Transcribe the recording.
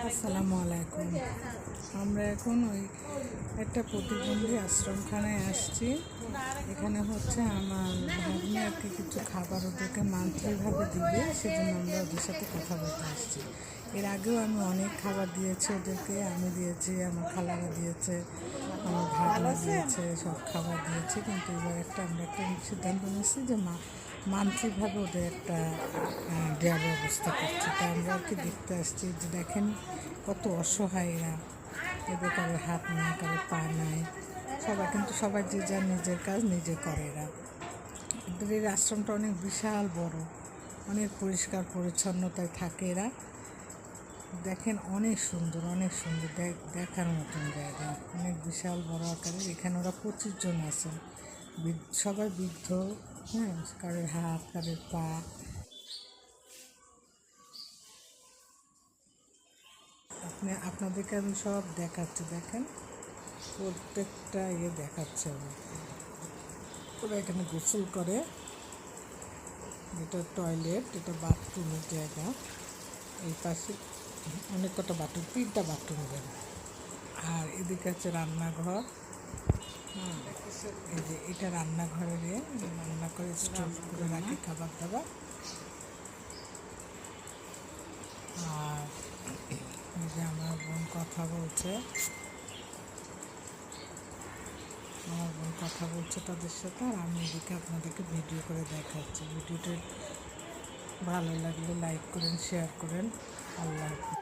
আসসালামু আলাইকুম। আমরা এখন ওই একটা প্রতিবন্ধী আশ্রমখানায় আসছি। এখানে হচ্ছে আমার ভাগ্নে আর কি কিছু খাবার ওদেরকে মান্থলিভাবে দিবে, সেজন্য আমরা ওদের সাথে কথা বলতে আসছি। এর আগেও আমি অনেক খাবার দিয়েছি ওদেরকে, আমি দিয়েছি, আমার খালারা দিয়েছে, আমার ভাগ্নে দিয়েছে, সব খাবার দিয়েছি। কিন্তু এবার আমরা একটা সিদ্ধান্ত নিয়েছি যে মান্থলিভাবে ওদের একটা দেওয়ার ব্যবস্থা করছি। তা আমরা আর কি দেখতে আসছি যে দেখেন কত অসহায় এরা, এদের কারো হাত নাই, কারো পা নাই, সবাই যে যার নিজের কাজ নিজে করে। এদের এই আশ্রমটা অনেক বিশাল বড়, অনেক পরিষ্কার পরিচ্ছন্নতায় থাকে এরা। দেখেন অনেক সুন্দর দেখার মতন জায়গা, অনেক বিশাল বড় আকারের। এখানে ওরা 25 জন আছেন, সবাই বৃদ্ধ, হ্যাঁ, কারোর হাত, কারোর পা। আপনাদেরকে আমি সব দেখাচ্ছি, দেখেন প্রত্যেকটা দেখাচ্ছে ওরা এখানে গোসল করে। এটা টয়লেট, এটা বাথরুমের জায়গা। এই পাশে অনেক কটা বাথরুম, 3টা বাথরুম দেন। আর এদিকে আছে রান্নাঘর। এই যে এটা রান্নাঘরে রান্না করে স্টোভ করে রাখি খাবার দাবার। আর এই যে আমার বোন কথা বলছে তাদের সাথে। আর আমি এদিকে আপনাদেরকে ভিডিও করে দেখাচ্ছি। ভিডিওটা ভালো লাগলে লাইক করেন, শেয়ার করেন। আল্লাহ হাফেজ।